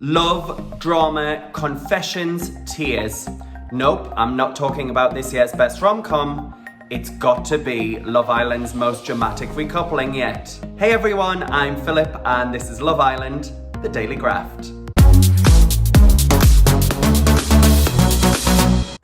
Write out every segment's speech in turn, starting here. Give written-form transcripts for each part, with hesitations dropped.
Love, drama, confessions, tears. Nope, I'm not talking about this year's best rom-com. It's got to be Love Island's most dramatic recoupling yet. Hey everyone, I'm Philip and this is Love Island, the Daily Graft.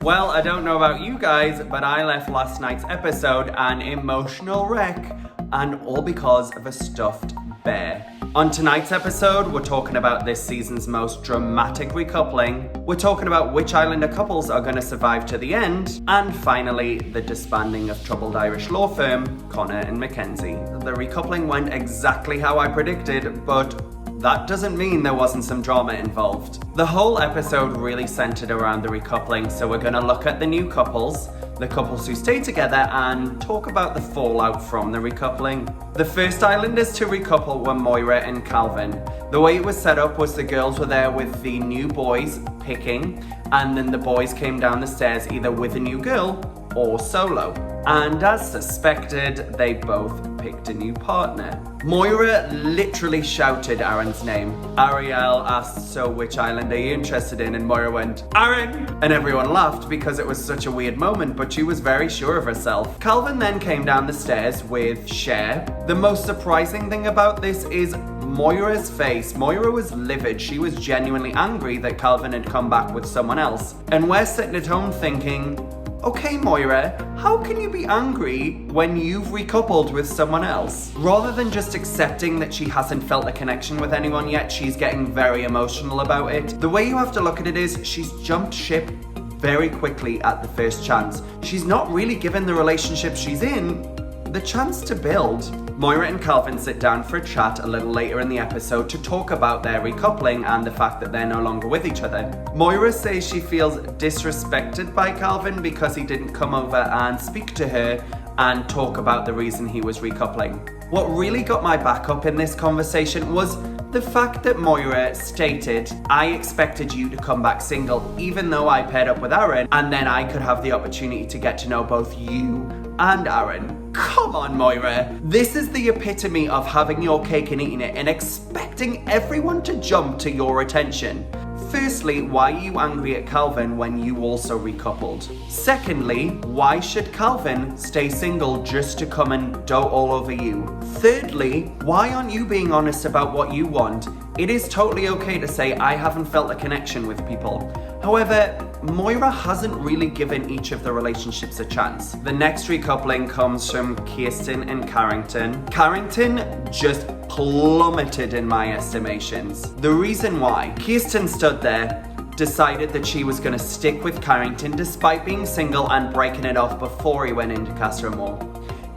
Well, I don't know about you guys, but I left last night's episode an emotional wreck, and all because of a stuffed bear. On tonight's episode, we're talking about this season's most dramatic recoupling, we're talking about which Islander couples are going to survive to the end, and finally, the disbanding of troubled Irish law firm, Connor and McKenzie. The recoupling went exactly how I predicted, but that doesn't mean there wasn't some drama involved. The whole episode really centered around the recoupling, so we're going to look at the new couples, the couples who stay together, and talk about the fallout from the recoupling. The first Islanders to recouple were Moira and Calvin. The way it was set up was the girls were there with the new boys picking, and then the boys came down the stairs either with a new girl or solo. And as suspected, they both picked a new partner. Moira literally shouted Aaron's name. Ariel asked, "So which island are you interested in?" And Moira went, "Aaron!" And everyone laughed because it was such a weird moment, but she was very sure of herself. Calvin then came down the stairs with Cher. The most surprising thing about this is Moira's face. Moira was livid. She was genuinely angry that Calvin had come back with someone else. And we're sitting at home thinking, okay, Moira, how can you be angry when you've recoupled with someone else? Rather than just accepting that she hasn't felt a connection with anyone yet, she's getting very emotional about it. The way you have to look at it is she's jumped ship very quickly at the first chance. She's not really given the relationship she's in the chance to build. Moira and Calvin sit down for a chat a little later in the episode to talk about their recoupling and the fact that they're no longer with each other. Moira says she feels disrespected by Calvin because he didn't come over and speak to her and talk about the reason he was recoupling. What really got my back up in this conversation was the fact that Moira stated, "I expected you to come back single even though I paired up with Aaron, and then I could have the opportunity to get to know both you and Aaron." Come on, Moira. This is the epitome of having your cake and eating it and expecting everyone to jump to your attention. Firstly, why are you angry at Calvin when you also recoupled? Secondly, why should Calvin stay single just to come and dote all over you? Thirdly, why aren't you being honest about what you want? It is totally okay to say, "I haven't felt a connection with people." However, Moira hasn't really given each of the relationships a chance. The next recoupling comes from Kirsten and Carrington. Carrington just plummeted in my estimations. The reason why: Kirsten stood there, decided that she was going to stick with Carrington despite being single and breaking it off before he went into Casa Amor.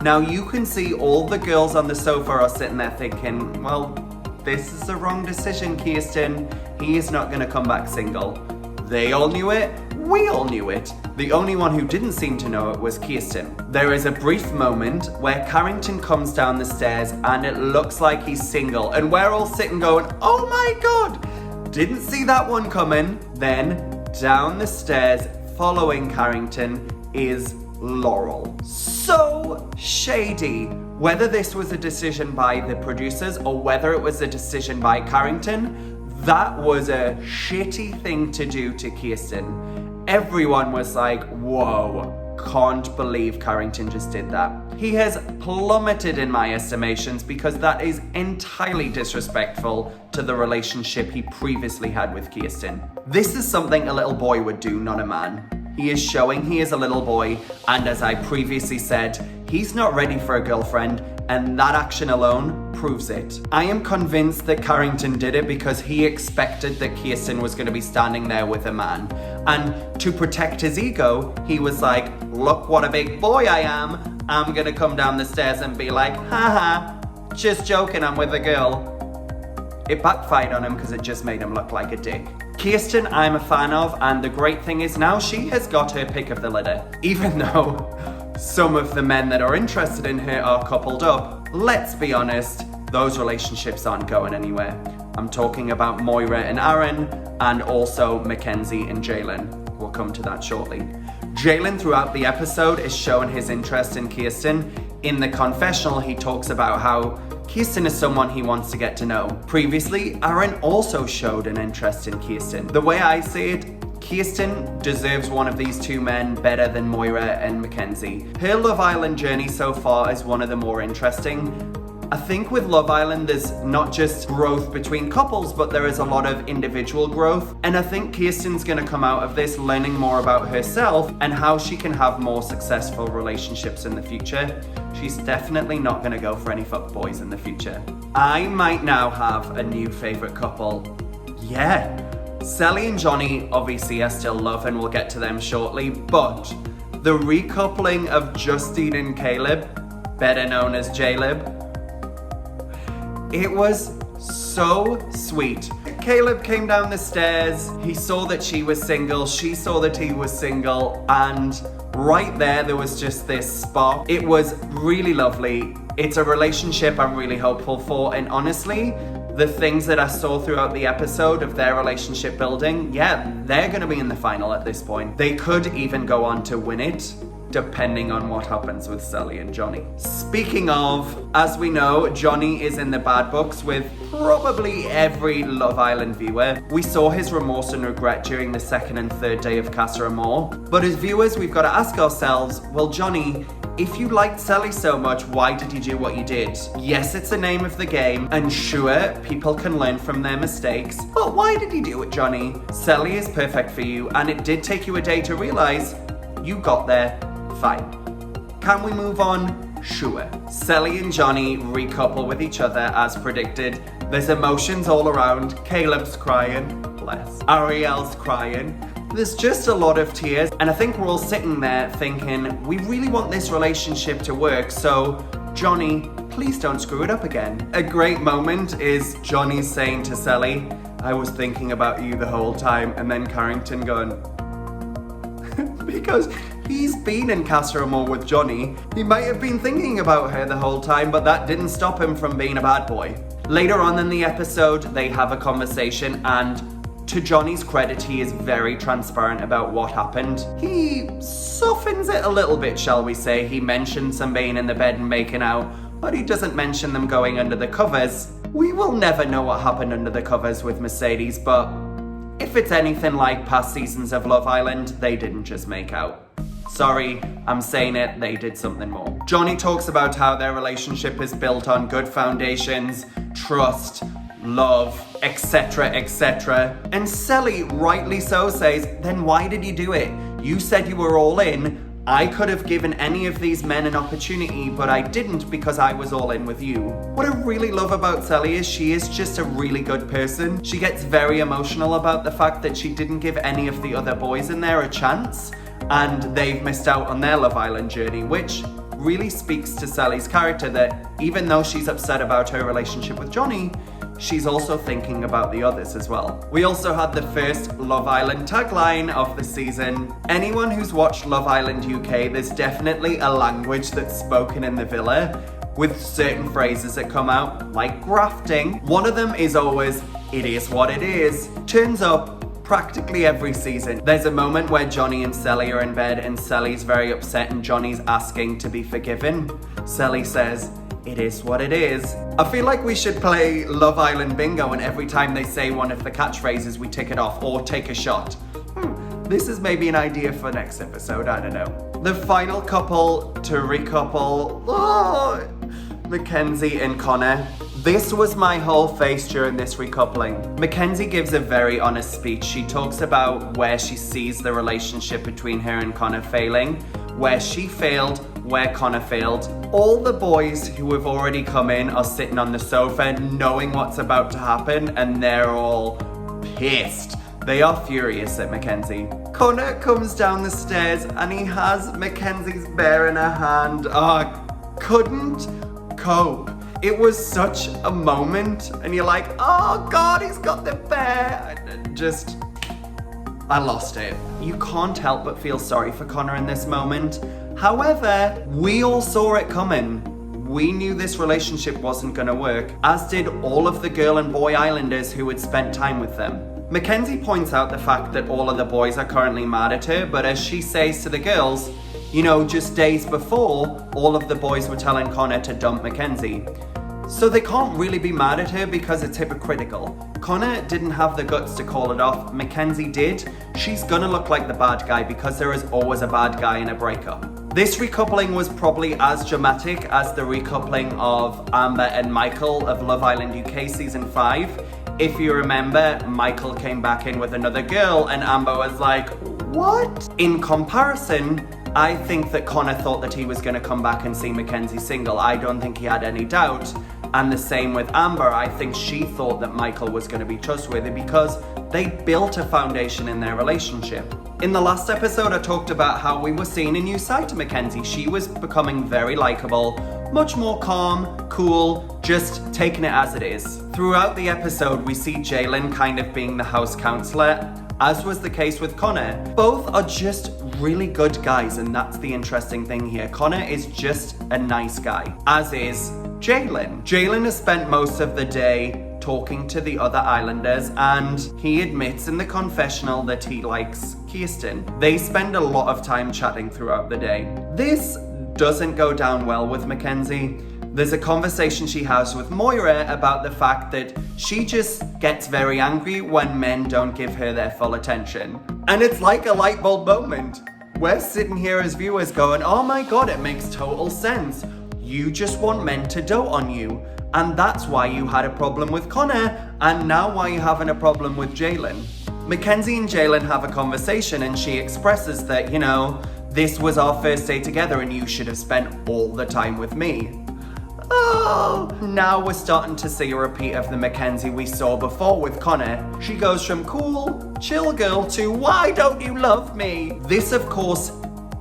Now you can see all the girls on the sofa are sitting there thinking, well, this is the wrong decision, Kirsten. He is not going to come back single. They all knew it. We all knew it. The only one who didn't seem to know it was Kirsten. There is a brief moment where Carrington comes down the stairs and it looks like he's single, and we're all sitting going, oh my god, didn't see that one coming. Then down the stairs following Carrington is Laurel. So shady. Whether this was a decision by the producers or whether it was a decision by Carrington, that was a shitty thing to do to Kirsten. Everyone was like, whoa, can't believe Carrington just did that. He has plummeted in my estimations because that is entirely disrespectful to the relationship he previously had with Kirsten. This is something a little boy would do, not a man. He is showing he is a little boy, and as I previously said, he's not ready for a girlfriend, and that action alone proves it. I am convinced that Carrington did it because he expected that Kirsten was going to be standing there with a man. And to protect his ego, he was like, look what a big boy I am. I'm going to come down the stairs and be like, haha, just joking, I'm with a girl. It backfired on him because it just made him look like a dick. Kirsten, I'm a fan of, and the great thing is now she has got her pick of the litter. Even though some of the men that are interested in her are coupled up, let's be honest, those relationships aren't going anywhere. I'm talking about Moira and Aaron, and also McKenzie and Jalen. We'll come to that shortly. Jalen throughout the episode is showing his interest in Kirsten. In the confessional, he talks about how Kirsten is someone he wants to get to know. Previously, Aaron also showed an interest in Kirsten. The way I see it, Kirsten deserves one of these two men better than Moira and McKenzie. Her Love Island journey so far is one of the more interesting. I think with Love Island, there's not just growth between couples, but there is a lot of individual growth. And I think Kirsten's gonna come out of this learning more about herself and how she can have more successful relationships in the future. She's definitely not gonna go for any fuckboys in the future. I might now have a new favorite couple. Yeah. Sally and Johnny obviously I still love and we'll get to them shortly, but the recoupling of Justine and Caleb, better known as J-Lib, it was so sweet. Caleb came down the stairs, he saw that she was single, she saw that he was single, and right there was just this spark. It was really lovely. It's a relationship I'm really hopeful for, and honestly, the things that I saw throughout the episode of their relationship building, yeah, they're gonna be in the final at this point. They could even go on to win it, depending on what happens with Sally and Johnny. Speaking of, as we know, Johnny is in the bad books with probably every Love Island viewer. We saw his remorse and regret during the second and third day of Casa Amor. But as viewers, we've got to ask ourselves, well, Johnny, if you liked Sally so much, why did you do what you did? Yes, it's the name of the game, and sure, people can learn from their mistakes, but why did you do it, Johnny? Sally is perfect for you, and it did take you a day to realize you got there. Fine. Can we move on? Sure. Sally and Johnny recouple with each other as predicted. There's emotions all around. Caleb's crying. Bless. Ariel's crying. There's just a lot of tears, and I think we're all sitting there thinking, we really want this relationship to work, so Johnny, please don't screw it up again. A great moment is Johnny saying to Sally, I was thinking about you the whole time, and then Carrington going, because he's been in Casa Amor with Johnny. He might have been thinking about her the whole time, but that didn't stop him from being a bad boy. Later on in the episode, they have a conversation, and to Johnny's credit, he is very transparent about what happened. He softens it a little bit, shall we say. He mentions them being in the bed and making out, but he doesn't mention them going under the covers. We will never know what happened under the covers with Mercedes, but if it's anything like past seasons of Love Island, they didn't just make out. Sorry, I'm saying it, they did something more. Johnny talks about how their relationship is built on good foundations, trust, love, etc, etc. And Sally, rightly so, says, then why did you do it? You said you were all in. I could have given any of these men an opportunity, but I didn't because I was all in with you. What I really love about Sally is she is just a really good person. She gets very emotional about the fact that she didn't give any of the other boys in there a chance, and they've missed out on their Love Island journey, which really speaks to Sally's character, that even though she's upset about her relationship with Johnny, she's also thinking about the others as well. We also had the first Love Island tagline of the season. Anyone who's watched Love Island UK, there's definitely a language that's spoken in the villa with certain phrases that come out, like grafting. One of them is always, it is what it is. Turns up practically every season. There's a moment where Johnny and Sally are in bed and Sally's very upset and Johnny's asking to be forgiven. Sally says, it is what it is. I feel like we should play Love Island bingo, and every time they say one of the catchphrases, we tick it off or take a shot. This is maybe an idea for next episode, I don't know. The final couple to recouple, McKenzie and Connor. This was my whole face during this recoupling. McKenzie gives a very honest speech. She talks about where she sees the relationship between her and Connor failing, where she failed, where Connor failed. All the boys who have already come in are sitting on the sofa knowing what's about to happen, and they're all pissed. They are furious at McKenzie. Connor comes down the stairs and he has Mackenzie's bear in her hand. Couldn't cope. It was such a moment, and you're like, oh God, he's got the bear. I lost it. You can't help but feel sorry for Connor in this moment. However, we all saw it coming. We knew this relationship wasn't gonna work, as did all of the girl and boy islanders who had spent time with them. McKenzie points out the fact that all of the boys are currently mad at her, but as she says to the girls, you know, just days before, all of the boys were telling Connor to dump McKenzie. So they can't really be mad at her because it's hypocritical. Connor didn't have the guts to call it off. McKenzie did. She's gonna look like the bad guy because there is always a bad guy in a breakup. This recoupling was probably as dramatic as the recoupling of Amber and Michael of Love Island UK Season 5. If you remember, Michael came back in with another girl and Amber was like, what? In comparison, I think that Connor thought that he was going to come back and see McKenzie single. I don't think he had any doubt. And the same with Amber. I think she thought that Michael was going to be trustworthy because they built a foundation in their relationship. In the last episode, I talked about how we were seeing a new side to McKenzie. She was becoming very likable, much more calm, cool, just taking it as it is. Throughout the episode, we see Jalen kind of being the house counselor, as was the case with Connor. Both are just really good guys, and that's the interesting thing here. Connor is just a nice guy, as is Jalen. Jalen has spent most of the day talking to the other Islanders, and he admits in the confessional that he likes Kirsten. They spend a lot of time chatting throughout the day. This doesn't go down well with McKenzie. There's a conversation she has with Moira about the fact that she just gets very angry when men don't give her their full attention. And it's like a light bulb moment. We're sitting here as viewers going, oh my god, it makes total sense. You just want men to dote on you. And that's why you had a problem with Connor, and now why you're having a problem with Jalen. McKenzie and Jalen have a conversation and she expresses that, you know, this was our first day together and you should have spent all the time with me. Oh, now we're starting to see a repeat of the McKenzie we saw before with Connor. She goes from cool, chill girl to why don't you love me? This, of course,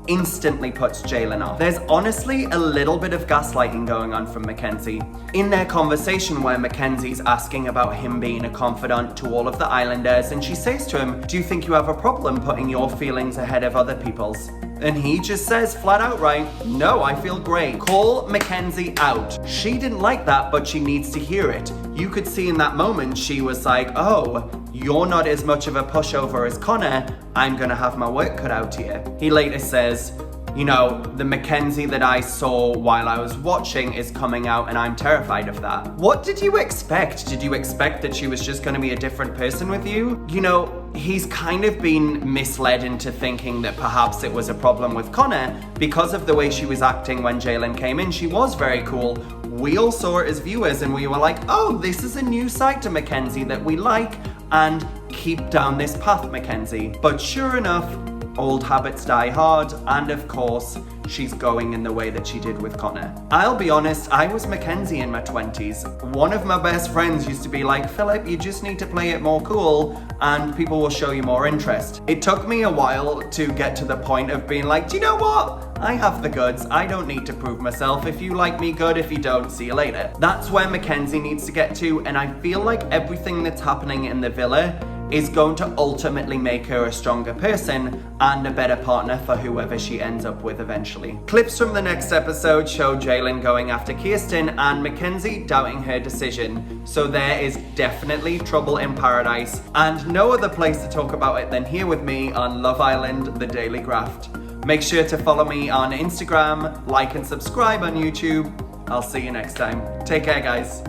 instantly puts Jalen off. There's honestly a little bit of gaslighting going on from McKenzie. In their conversation where McKenzie's asking about him being a confidant to all of the Islanders, and she says to him, do you think you have a problem putting your feelings ahead of other people's? And he just says flat out, right, no, I feel great. Call McKenzie out. She didn't like that, but she needs to hear it. You could see in that moment, she was like, oh, you're not as much of a pushover as Connor. I'm gonna have my work cut out here. He later says, you know, the McKenzie that I saw while I was watching is coming out and I'm terrified of that. What did you expect? Did you expect that she was just gonna be a different person with you? You know, he's kind of been misled into thinking that perhaps it was a problem with Connor because of the way she was acting when Jalen came in. She was very cool. We all saw it as viewers and we were like, oh, this is a new side to McKenzie that we like, and keep down this path, McKenzie. But sure enough, old habits die hard, and of course, she's going in the way that she did with Connor. I'll be honest, I was McKenzie in my 20s. One of my best friends used to be like, Philip, you just need to play it more cool and people will show you more interest. It took me a while to get to the point of being like, do you know what? I have the goods. I don't need to prove myself. If you like me, good. If you don't, see you later. That's where McKenzie needs to get to, and I feel like everything that's happening in the villa is going to ultimately make her a stronger person and a better partner for whoever she ends up with eventually. Clips from the next episode show Jalen going after Kirsten and McKenzie doubting her decision. So there is definitely trouble in paradise, and no other place to talk about it than here with me on Love Island, the Daily Graft. Make sure to follow me on Instagram, like and subscribe on YouTube. I'll see you next time. Take care, guys.